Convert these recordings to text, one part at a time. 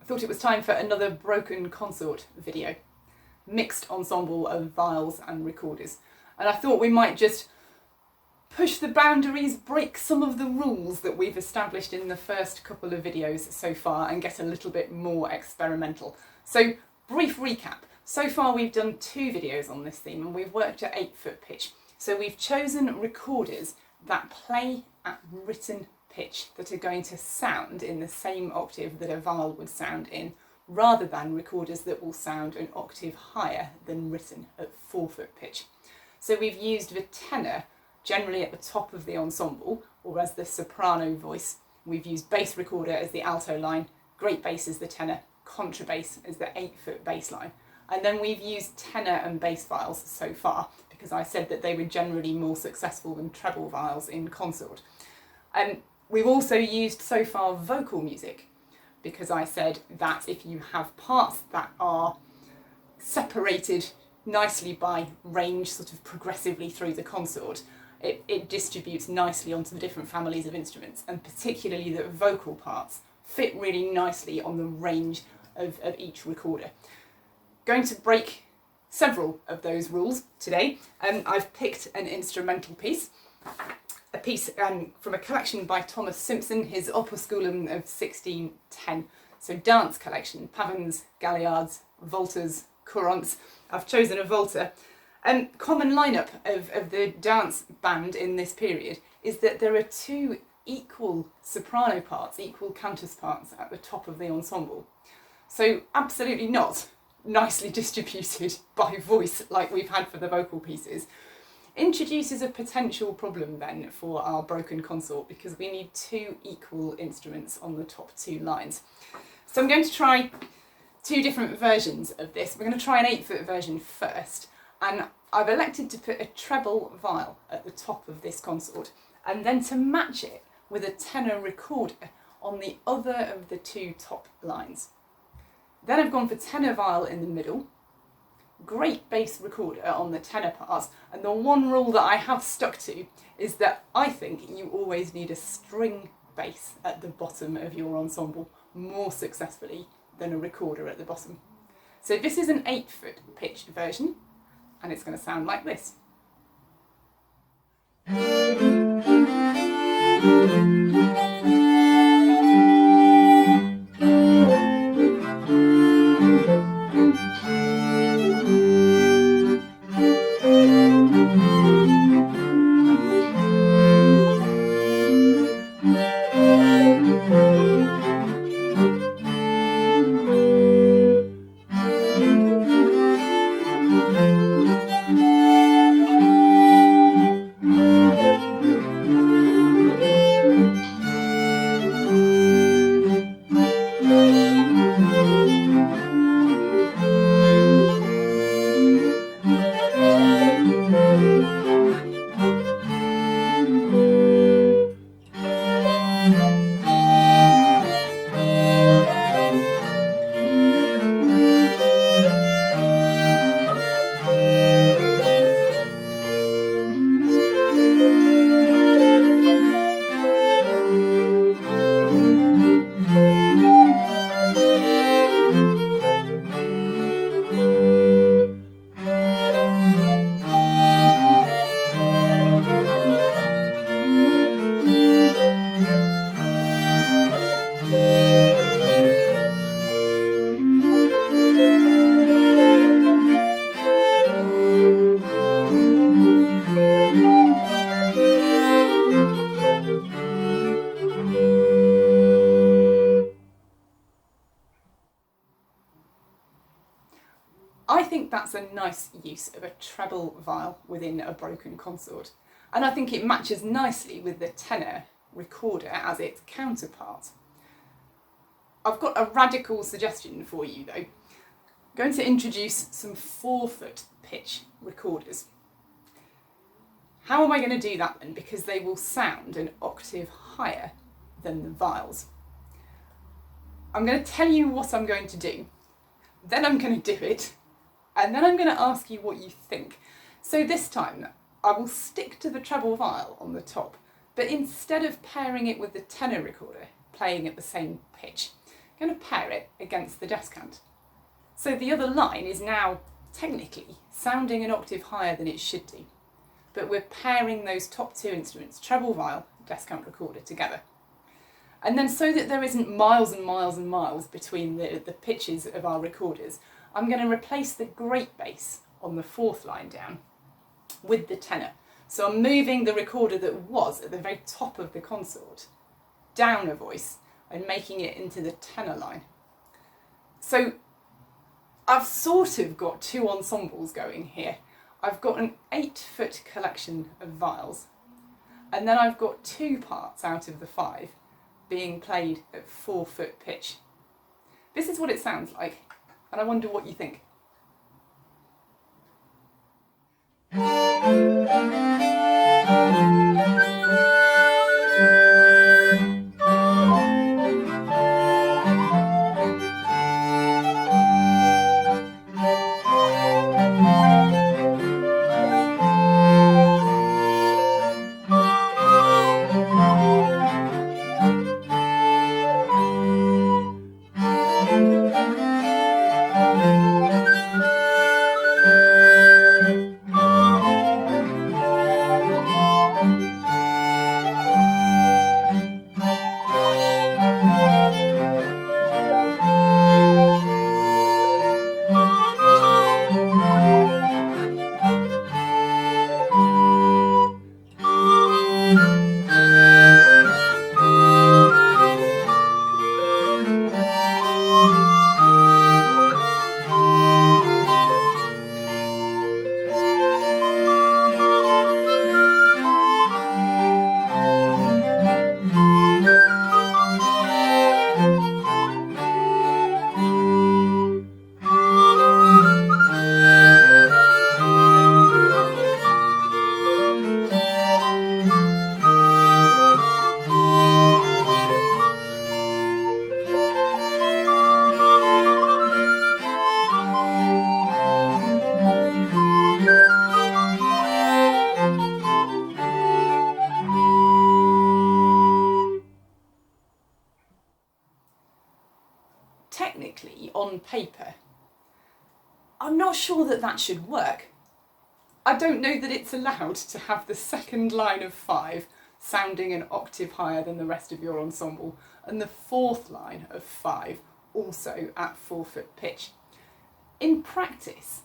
I thought it was time for another broken consort video, mixed ensemble of viols and recorders. And I thought we might just push the boundaries, break some of the rules that we've established in the first couple of videos so far and get a little bit more experimental. So, brief recap. So far we've done 2 videos on this theme and we've worked at 8-foot pitch. So we've chosen recorders that play at written pitch, that are going to sound in the same octave that a viol would sound in, rather than recorders that will sound an octave higher than written at 4-foot pitch. So we've used the tenor generally at the top of the ensemble, or as the soprano voice. We've used bass recorder as the alto line, great bass as the tenor, contrabass as the 8-foot bass line. And then we've used tenor and bass viols so far, because I said that they were generally more successful than treble viols in consort. We've also used so far vocal music, because I said that if you have parts that are separated nicely by range sort of progressively through the consort, it distributes nicely onto the different families of instruments, and particularly that vocal parts fit really nicely on the range of each recorder. Going to break several of those rules today. I've picked an instrumental piece, a piece from a collection by Thomas Simpson, his Opusculum of 1610. So dance collection, pavans, galliards, voltas, courants. I've chosen a volta. Common lineup of the dance band in this period is that there are 2 equal soprano parts, equal cantus parts at the top of the ensemble. So absolutely not nicely distributed by voice like we've had for the vocal pieces. Introduces a potential problem then for our broken consort, because we need 2 equal instruments on the top 2 lines. So I'm going to try 2 different versions of this. We're going to try an 8-foot version first, and I've elected to put a treble viol at the top of this consort, and then to match it with a tenor recorder on the other of the 2 top lines. Then I've gone for tenor viol in the middle, great bass recorder on the tenor parts, and the one rule that I have stuck to is that I think you always need a string bass at the bottom of your ensemble more successfully than a recorder at the bottom. So this is an 8-foot pitch version, and it's going to sound like this. I think that's a nice use of a treble viol within a broken consort, and I think it matches nicely with the tenor recorder as its counterpart. I've got a radical suggestion for you though. I'm going to introduce some 4-foot pitch recorders. How am I going to do that then? Because they will sound an octave higher than the viols. I'm going to tell you what I'm going to do, then I'm going to do it, and then I'm going to ask you what you think. So this time I will stick to the treble viol on the top, but instead of pairing it with the tenor recorder, playing at the same pitch, I'm I'm going to pair it against the descant. So the other line is now technically sounding an octave higher than it should do, but we're pairing those top two instruments, treble, viol, descant, recorder, together. And then so that there isn't miles and miles and miles between the pitches of our recorders, I'm going to replace the great bass on the fourth line down with the tenor. So I'm moving the recorder that was at the very top of the consort down a voice and making it into the tenor line. So I've sort of got two ensembles going here. I've got an 8-foot collection of viols, and then I've got two parts out of the 5 being played at 4-foot pitch. This is what it sounds like, and I wonder what you think. Technically, on paper, I'm not sure that that should work. I don't know that it's allowed to have the second line of 5 sounding an octave higher than the rest of your ensemble, and the fourth line of 5 also at 4-foot pitch. In practice,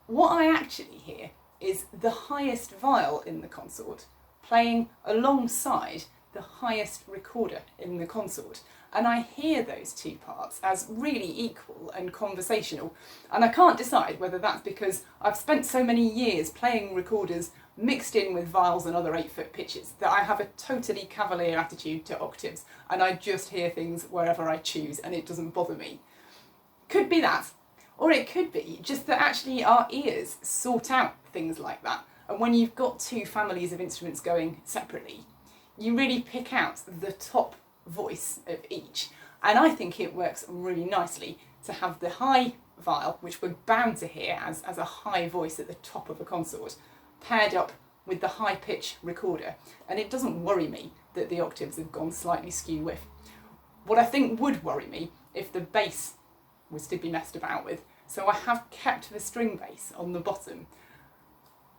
what I actually hear is the highest viol in the consort playing alongside the highest recorder in the consort. And I hear those two parts as really equal and conversational. And I can't decide whether that's because I've spent so many years playing recorders mixed in with viols and other 8-foot pitches that I have a totally cavalier attitude to octaves and I just hear things wherever I choose and it doesn't bother me. Could be that. Or it could be just that actually our ears sort out things like that. And when you've got two families of instruments going separately, you really pick out the top voice of each. And I think it works really nicely to have the high viol, which we're bound to hear as a high voice at the top of a consort, paired up with the high pitch recorder. And it doesn't worry me that the octaves have gone slightly skew whiff. What I think would worry me if the bass was to be messed about with. So I have kept the string bass on the bottom.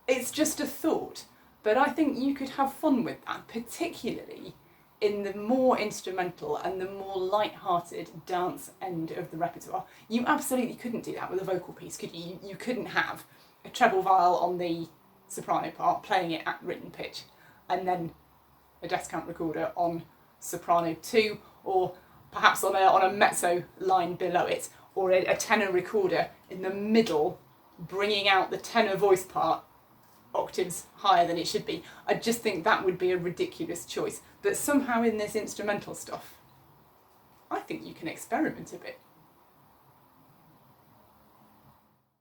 It's just a thought, but I think you could have fun with that, particularly in the more instrumental and the more light-hearted dance end of the repertoire. You absolutely couldn't do that with a vocal piece, could you? You couldn't have a treble viol on the soprano part playing it at written pitch and then a descant recorder on soprano 2, or perhaps on a mezzo line below it, or a tenor recorder in the middle bringing out the tenor voice part octaves higher than it should be. I just think that would be a ridiculous choice. But somehow in this instrumental stuff, I think you can experiment a bit.